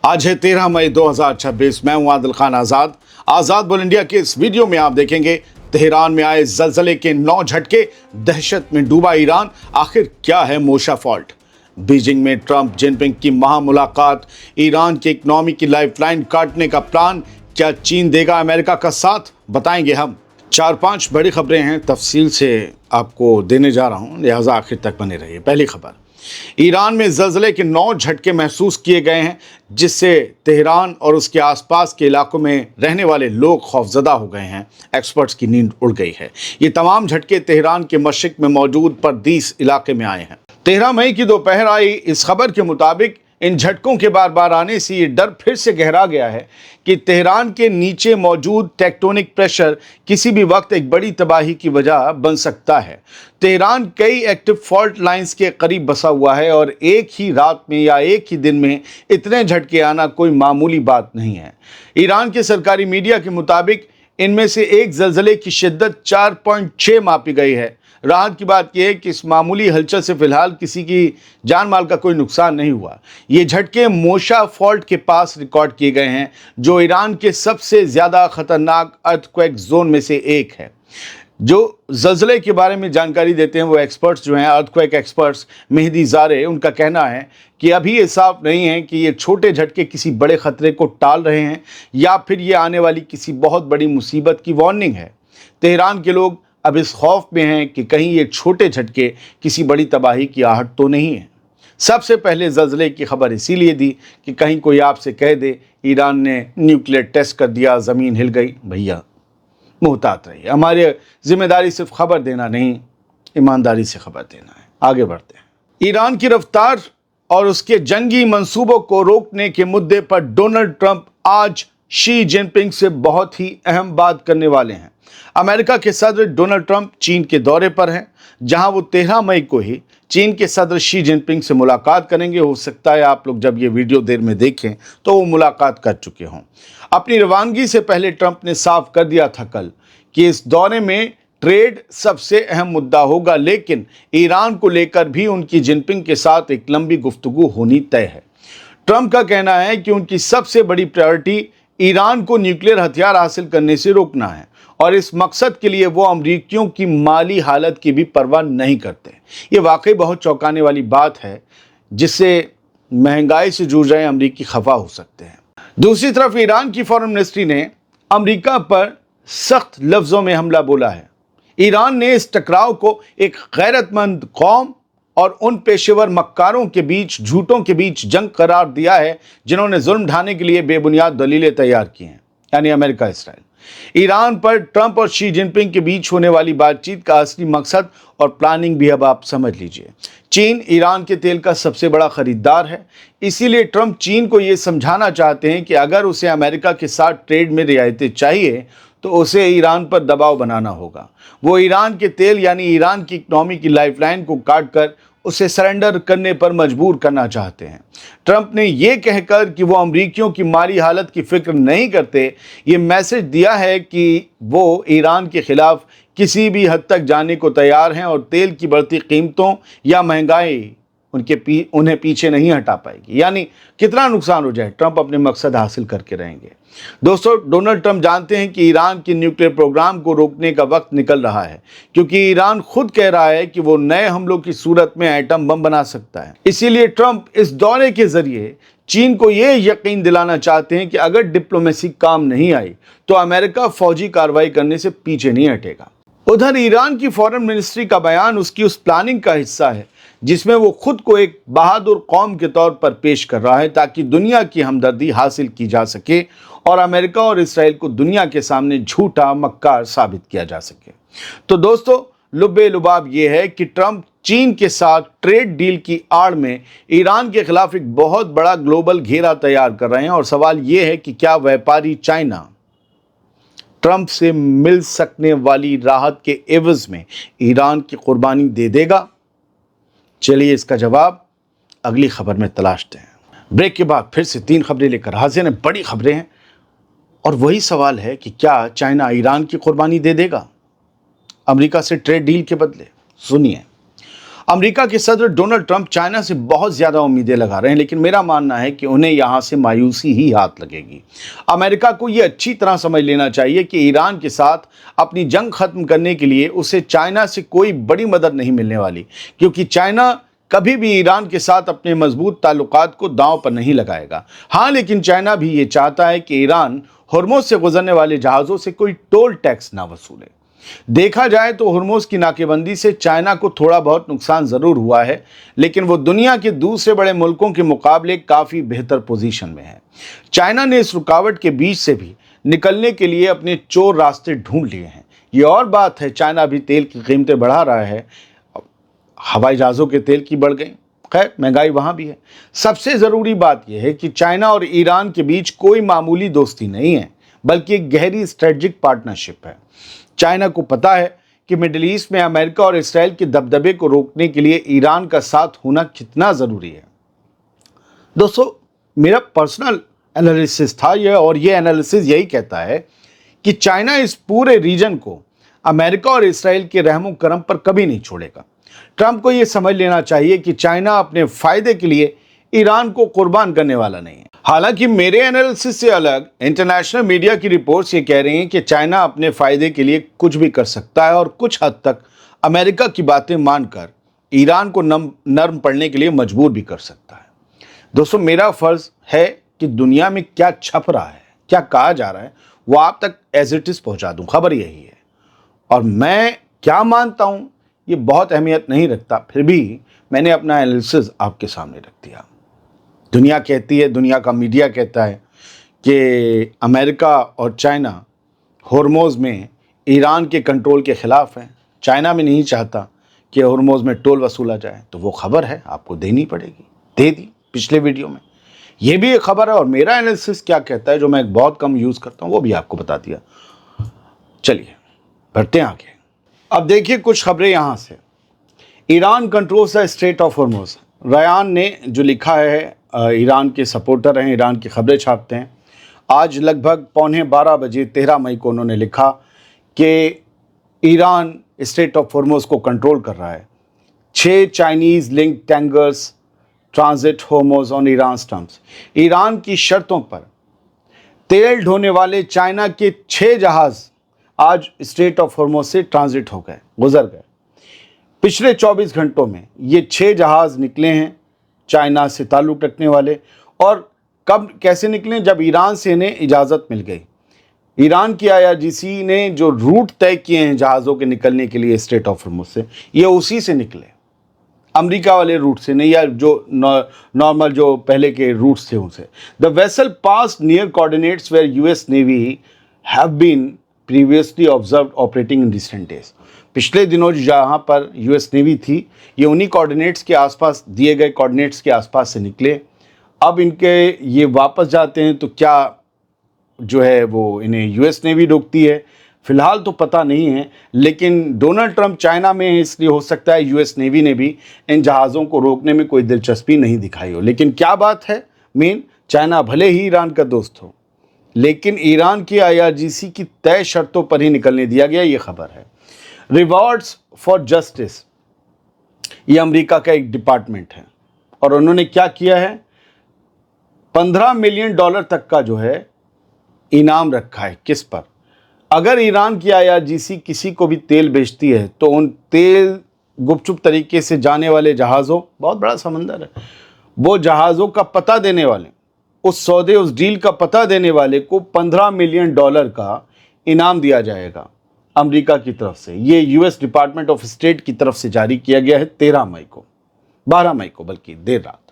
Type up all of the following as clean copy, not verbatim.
आज है 13 मई 2026। मैं हूं आदिल खान आज़ाद। आज़ाद बोल इंडिया के इस वीडियो में आप देखेंगे तेहरान में आए जलजले के 9 झटके, दहशत में डूबा ईरान, आखिर क्या है मोशा फॉल्ट। बीजिंग में ट्रंप जिनपिंग की महामुलाकात, ईरान की इकोनॉमी की लाइफलाइन काटने का प्लान, क्या चीन देगा अमेरिका का साथ, बताएंगे हम। 4-5 बड़ी खबरें हैं, तफसील से आपको देने जा रहा हूं, लिहाजा आखिर तक बने रहिए। पहली खबर, ईरान में ज़लज़ले के 9 झटके महसूस किए गए हैं, जिससे तेहरान और उसके आसपास के इलाकों में रहने वाले लोग खौफजदा हो गए हैं। एक्सपर्ट्स की नींद उड़ गई है। ये तमाम झटके तेहरान के मशरिक में मौजूद परदीस इलाके में आए हैं। 13 मई की दोपहर आई इस खबर के मुताबिक इन झटकों के बार बार आने से ये डर फिर से गहरा गया है कि तेहरान के नीचे मौजूद टेक्टोनिक प्रेशर किसी भी वक्त एक बड़ी तबाही की वजह बन सकता है। तेहरान कई एक्टिव फॉल्ट लाइंस के करीब बसा हुआ है और एक ही रात में या एक ही दिन में इतने झटके आना कोई मामूली बात नहीं है। ईरान के सरकारी मीडिया के मुताबिक इनमें से एक ज़लज़ले की शिद्दत 4.6 मापी गई है। राहत की बात यह है कि इस मामूली हलचल से फिलहाल किसी की जान माल का कोई नुकसान नहीं हुआ। ये झटके मोशा फॉल्ट के पास रिकॉर्ड किए गए हैं, जो ईरान के सबसे ज़्यादा खतरनाक अर्थक्वेक जोन में से एक है। जो ज़लज़ले के बारे में जानकारी देते हैं वो एक्सपर्ट्स जो हैं, अर्थक्वेक एक्सपर्ट्स मेहदी ज़ारे, उनका कहना है कि अभी ये साफ नहीं है कि ये छोटे झटके किसी बड़े ख़तरे को टाल रहे हैं या फिर ये आने वाली किसी बहुत बड़ी मुसीबत की वार्निंग है। तेहरान के लोग अब इस खौफ में हैं कि कहीं ये छोटे झटके किसी बड़ी तबाही की आहट तो नहीं है। सबसे पहले ज़लज़ले की खबर इसीलिए दी कि कहीं कोई आपसे कह दे ईरान ने न्यूक्लियर टेस्ट कर दिया, ज़मीन हिल गई। भैया मुहतात रहिए, हमारी जिम्मेदारी सिर्फ खबर देना नहीं, ईमानदारी से खबर देना है। आगे बढ़ते हैं। ईरान की रफ्तार और उसके जंगी मंसूबों को रोकने के मुद्दे पर डोनाल्ड ट्रंप आज शी जिनपिंग से बहुत ही अहम बात करने वाले हैं। अमेरिका के सदर डोनाल्ड ट्रंप चीन के दौरे पर हैं, जहां वो 13 मई को ही चीन के सदर शी जिनपिंग से मुलाकात करेंगे। हो सकता है आप लोग जब ये वीडियो देर में देखें तो वो मुलाकात कर चुके हों। अपनी रवानगी से पहले ट्रंप ने साफ कर दिया था कल कि इस दौरे में ट्रेड सबसे अहम मुद्दा होगा, लेकिन ईरान को लेकर भी उनकी जिनपिंग के साथ एक लंबी गुफ्तगू होनी तय है। ट्रंप का कहना है कि उनकी सबसे बड़ी प्रायोरिटी ईरान को न्यूक्लियर हथियार हासिल करने से रोकना है और इस मकसद के लिए वो अमरीकियों की माली हालत की भी परवाह नहीं करते। ये वाकई बहुत चौंकाने वाली बात है, जिससे महंगाई से जूझ रहे अमरीकी खफा हो सकते हैं। दूसरी तरफ ईरान की फॉरेन मिनिस्ट्री ने अमरीका पर सख्त लफ्ज़ों में हमला बोला है। ईरान ने इस टकराव को एक गैरतमंद कौम और उन पेशेवर मक्कारों के बीच, झूठों के बीच जंग करार दिया है जिन्होंने जुल्म ढाने के लिए बेबुनियाद दलीलें तैयार की हैं, यानी अमेरिका, इसराइल। ईरान पर ट्रंप और शी जिनपिंग के बीच होने वाली बातचीत का असली मकसद और प्लानिंग भी अब आप समझ लीजिए। चीन ईरान के तेल का सबसे बड़ा खरीदार है, इसीलिए ट्रंप चीन को ये समझाना चाहते हैं कि अगर उसे अमेरिका के साथ ट्रेड में रियायतें चाहिए तो उसे ईरान पर दबाव बनाना होगा। वो ईरान के तेल यानी ईरान की इकोनॉमी की लाइफलाइन को काट कर उसे सरेंडर करने पर मजबूर करना चाहते हैं। ट्रंप ने ये कहकर कि वो अमरीकियों की माली हालत की फिक्र नहीं करते, ये मैसेज दिया है कि वो ईरान के खिलाफ किसी भी हद तक जाने को तैयार हैं और तेल की बढ़ती कीमतों या महंगाई उन्हें पीछे नहीं हटा पाएगी। यानी कितना नुकसान हो जाए, ट्रंप अपने मकसद हासिल करके रहेंगे। दोस्तों, डोनाल्ड ट्रंप जानते हैं कि ईरान के न्यूक्लियर प्रोग्राम को रोकने का वक्त निकल रहा है, क्योंकि ईरान खुद कह रहा है कि वो नए हमलों की सूरत में एटम बम बना सकता है। इसीलिए ट्रंप इस दौरे के जरिए चीन को ये यकीन दिलाना चाहते हैं कि अगर डिप्लोमेसी काम नहीं आई तो अमेरिका फौजी कार्रवाई करने से पीछे नहीं हटेगा। उधर ईरान की फॉरेन मिनिस्ट्री का बयान उसकी उस प्लानिंग का हिस्सा है जिसमें वो खुद को एक बहादुर कौम के तौर पर पेश कर रहा है, ताकि दुनिया की हमदर्दी हासिल की जा सके और अमेरिका और इसराइल को दुनिया के सामने झूठा मक्कार साबित किया जा सके। तो दोस्तों, लुब्बे लुबाब ये है कि ट्रंप चीन के साथ ट्रेड डील की आड़ में ईरान के खिलाफ एक बहुत बड़ा ग्लोबल घेरा तैयार कर रहे हैं और सवाल ये है कि क्या व्यापारी चाइना ट्रंप से मिल सकने वाली राहत के एवज में ईरान की कुर्बानी दे देगा? चलिए इसका जवाब अगली खबर में तलाशते हैं। ब्रेक के बाद फिर से 3 खबरें लेकर हाजिर हैं, बड़ी खबरें हैं, और वही सवाल है कि क्या चाइना ईरान की कुर्बानी दे देगा अमेरिका से ट्रेड डील के बदले? सुनिए, امریکہ کے صدر ڈونلڈ ٹرمپ چائنا سے بہت زیادہ امیدیں لگا رہے ہیں، لیکن میرا ماننا ہے کہ انہیں یہاں سے مایوسی ہی ہاتھ لگے گی۔ امریکہ کو یہ اچھی طرح سمجھ لینا چاہیے کہ ایران کے ساتھ اپنی جنگ ختم کرنے کے لیے اسے چائنا سے کوئی بڑی مدد نہیں ملنے والی، کیونکہ چائنا کبھی بھی ایران کے ساتھ اپنے مضبوط تعلقات کو داؤں پر نہیں لگائے گا۔ ہاں، لیکن چائنا بھی یہ چاہتا ہے کہ ایران ہرمز سے گزرنے والے جہازوں سے کوئی ٹول ٹیکس نہ وصولے۔ دیکھا جائے تو ہرمز کی ناکے بندی سے چائنا کو تھوڑا بہت نقصان ضرور ہوا ہے، لیکن وہ دنیا کے دوسرے بڑے ملکوں کے مقابلے کافی بہتر پوزیشن میں ہے۔ چائنا نے اس رکاوٹ کے بیچ سے بھی نکلنے کے لیے اپنے چور راستے ڈھونڈ لیے ہیں۔ یہ اور بات ہے، چائنا بھی تیل کی قیمتیں بڑھا رہا ہے، ہوائی جہازوں کے تیل کی بڑھ گئی، خیر مہنگائی وہاں بھی ہے۔ سب سے ضروری بات یہ ہے کہ چائنا اور ایران کے بیچ کوئی معمولی دوستی نہیں ہے، بلکہ ایک گہری اسٹریٹجک پارٹنرشپ ہے۔ چائنا کو پتا ہے کہ مڈل ایسٹ میں امریکہ اور اسرائیل کے دبدبے کو روکنے کے لیے ایران کا ساتھ ہونا کتنا ضروری ہے۔ دوستو، میرا پرسنل انالیسس تھا یہ، اور یہ انالیسس یہی کہتا ہے کہ چائنا اس پورے ریجن کو امریکہ اور اسرائیل کے رحم و کرم پر کبھی نہیں چھوڑے گا۔ ٹرمپ کو یہ سمجھ لینا چاہیے کہ چائنا اپنے فائدے کے لیے ایران کو قربان کرنے والا نہیں ہے۔ حالانکہ میرے انالیسس سے الگ انٹرنیشنل میڈیا کی رپورٹس یہ کہہ رہی ہیں کہ چائنا اپنے فائدے کے لیے کچھ بھی کر سکتا ہے اور کچھ حد تک امریکہ کی باتیں مان کر ایران کو نرم پڑنے کے لیے مجبور بھی کر سکتا ہے۔ دوستو، میرا فرض ہے کہ دنیا میں کیا چھپ رہا ہے، کیا کہا جا رہا ہے، وہ آپ تک ایز اٹ از پہنچا دوں۔ خبر یہی ہے، اور میں کیا مانتا ہوں یہ بہت اہمیت نہیں رکھتا، پھر بھی میں نے اپنا انالیسس آپ کے سامنے رکھ دیا۔ دنیا کہتی ہے، دنیا کا میڈیا کہتا ہے کہ امریکہ اور چائنا ہرمز میں ایران کے کنٹرول کے خلاف ہیں۔ چائنا میں نہیں چاہتا کہ ہرمز میں ٹول وصولا جائے، تو وہ خبر ہے آپ کو دینی پڑے گی، دے دی پچھلے ویڈیو میں۔ یہ بھی ایک خبر ہے، اور میرا انالیسس کیا کہتا ہے جو میں بہت کم یوز کرتا ہوں وہ بھی آپ کو بتا دیا۔ چلیے بڑھتے ہیں آگے۔ اب دیکھیے کچھ خبریں یہاں سے۔ Iran controls the strait of Hormuz. Ryan نے جو لکھا ہے، ایران کے سپورٹر ہیں، ایران کی خبریں چھاپتے ہیں، آج لگ بھگ 11:15 بجے 13 مئی کو انہوں نے لکھا کہ ایران اسٹریٹ آف ہرمز کو کنٹرول کر رہا ہے۔ 6 Chinese link tankers transit Hormuz on Iran terms. Iran کی شرطوں پر تیل ڈھونے والے چائنا کے 6 جہاز آج اسٹریٹ آف ہرمز سے ٹرانزٹ ہو گئے، گزر گئے۔ پچھلے 24 گھنٹوں میں یہ 6 جہاز نکلے ہیں چائنا سے تعلق رکھنے والے، اور کب کیسے نکلے؟ جب ایران سے انہیں اجازت مل گئی۔ ایران کی IRGC نے جو روٹ طے کیے ہیں جہازوں کے نکلنے کے لیے اسٹریٹ آف ہرمز سے، یہ اسی سے نکلے، امریکہ والے روٹ سے نہیں، یا جو نارمل جو پہلے کے روٹس تھے ان سے۔ The vessel passed near coordinates where US Navy have been previously observed operating in recent days۔ پچھلے دنوں جہاں پر US نیوی تھی، یہ انہی کوارڈینیٹس کے آس پاس، دیے گئے کوارڈینیٹس کے آس پاس سے نکلے۔ اب ان کے یہ واپس جاتے ہیں تو کیا جو ہے وہ انہیں US نیوی روکتی ہے؟ فی الحال تو پتہ نہیں ہے، لیکن ڈونلڈ ٹرمپ چائنا میں اس لیے ہو سکتا ہے US نیوی نے بھی ان جہازوں کو روکنے میں کوئی دلچسپی نہیں دکھائی ہو۔ لیکن کیا بات ہے مین، چائنا بھلے ہی ایران کا دوست ہو، لیکن ایران کی IRGC کی طے شرطوں پر ہی نکلنے دیا گیا، یہ خبر ہے۔ ریوارڈز فار جسٹس، یہ امریکہ کا ایک ڈپارٹمنٹ ہے، اور انہوں نے کیا کیا ہے، $15 ملین تک کا جو ہے انعام رکھا ہے۔ کس پر؟ اگر ایران کی IRGC کسی کو بھی تیل بیچتی ہے تو ان تیل گپ چپ طریقے سے جانے والے جہازوں، بہت بڑا سمندر ہے، وہ جہازوں کا پتہ دینے والے، اس سودے، اس ڈیل کا پتہ دینے والے کو $15 ملین کا انعام دیا جائے گا امریکہ کی طرف سے۔ یہ US ڈپارٹمنٹ آف اسٹیٹ کی طرف سے جاری کیا گیا ہے 13 مئی کو، 12 مئی کو بلکہ، دیر رات۔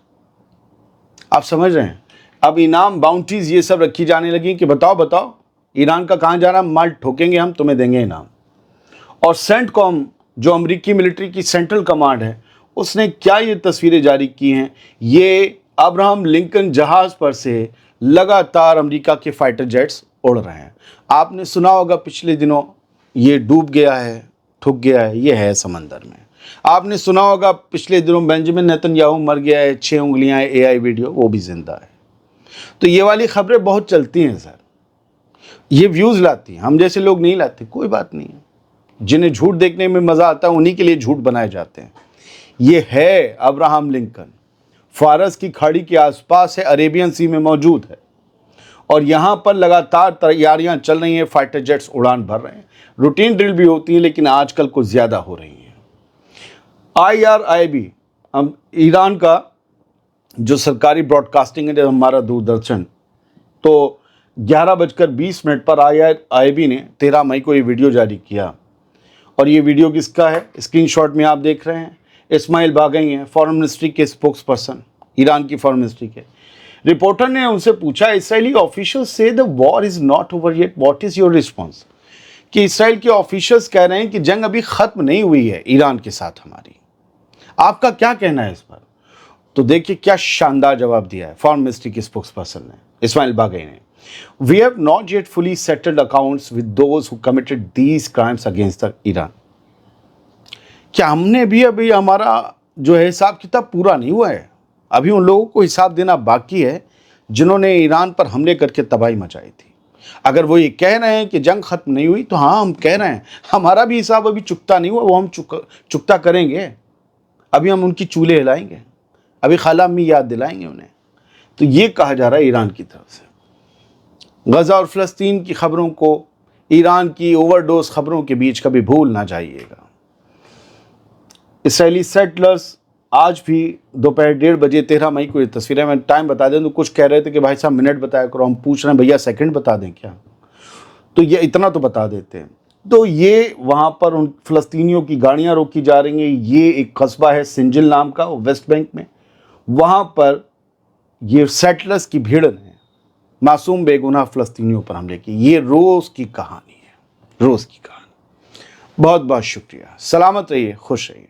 آپ سمجھ رہے ہیں؟ اب انعام، باؤنٹیز یہ سب رکھی جانے لگی کہ بتاؤ ایران کا کہاں جا رہا، مال ٹھوکیں گے ہم، تمہیں دیں گے انعام۔ اور سینٹ کام، جو امریکی ملٹری کی سینٹرل کمانڈ ہے، اس نے کیا یہ تصویریں جاری کی ہیں، یہ ابراہم لنکن جہاز پر سے لگاتار امریکہ کے فائٹر جیٹس اڑ رہے ہیں۔ آپ نے سنا ہوگا پچھلے دنوں یہ ڈوب گیا ہے، ٹھک گیا ہے، یہ ہے سمندر میں۔ آپ نے سنا ہوگا پچھلے دنوں بنجمن نیتن یاہو مر گیا ہے، 6 انگلیاں AI ویڈیو، وہ بھی زندہ ہے۔ تو یہ والی خبریں بہت چلتی ہیں سر، یہ ویوز لاتی ہیں، ہم جیسے لوگ نہیں لاتے، کوئی بات نہیں ہے۔ جنہیں جھوٹ دیکھنے میں مزہ آتا ہے انہی کے لیے جھوٹ بنائے جاتے ہیں۔ ये है अब्राहम लिंकन, फारस की खाड़ी के आसपास है, अरेबियन सी में मौजूद है और यहाँ पर लगातार तैयारियां चल रही हैं, फाइटर जेट्स उड़ान भर रहे हैं, रूटीन ड्रिल भी होती है लेकिन आजकल कुछ ज़्यादा हो रही हैं। IRIB हम ईरान का जो सरकारी ब्रॉडकास्टिंग है, हमारा दूरदर्शन, तो 11:20 पर IRIB ने 13 मई को ये वीडियो जारी किया और ये वीडियो किसका है? स्क्रीनशॉट में आप देख रहे हैं, इस्माइल बागई हैं, फॉरेन मिनिस्ट्री के स्पोक्स पर्सन, ईरान की फॉरेन मिनिस्ट्री के। रिपोर्टर ने उनसे पूछा, इसराइली ऑफिशियल्स से the war is not over yet, what is your response? कि इसराइल के ऑफिशियल्स कह रहे हैं कि जंग अभी खत्म नहीं हुई है ईरान के साथ हमारी, आपका क्या कहना है इस पर? तो देखिए क्या शानदार जवाब दिया है फॉरेन मिनिस्ट्री के स्पोक्स पर्सन ने, इस्माइल बागई ने। We have not yet fully settled accounts with those who committed these crimes against the Iran. क्या हमने भी अभी हमारा जो है हिसाब किताब पूरा नहीं हुआ है, अभी उन लोगों को हिसाब देना बाकी है जिन्होंने ईरान पर हमले करके तबाही मचाई थी। अगर वो ये कह रहे हैं कि जंग खत्म नहीं हुई, तो हाँ हम कह रहे हैं हमारा भी हिसाब अभी चुकता नहीं हुआ, वो हम चुकता करेंगे। अभी हम उनकी चूल्हे हिलाएंगे, अभी खाला अम्मी याद दिलाएंगे उन्हें। तो ये कहा जा रहा है ईरान की तरफ से। गजा और फ़लस्तीन की खबरों को ईरान की ओवरडोज खबरों के बीच कभी भूल ना जाइएगा। इसराइली सेटलर्स आज भी दोपहर 1:30 बजे 13 मई को ये तस्वीरें, मैं टाइम बता दें तो कुछ कह रहे थे कि भाई साहब मिनट बताया करो, हम पूछ रहे हैं भैया सेकंड बता दें क्या? तो ये इतना तो बता देते हैं। तो ये वहाँ पर उन फ़लस्तीनियों की गाड़ियाँ रोकी जा रही हैं। ये एक कस्बा है सिंजिल नाम का, वेस्ट बैंक में, वहाँ पर ये सेटलर्स की भीड़ ने मासूम बेगुनाह फ़लस्तीनियों पर हमले की। ये रोज़ की कहानी है, रोज़ की कहानी। बहुत बहुत शुक्रिया, सलामत रहिए, खुश रहिए।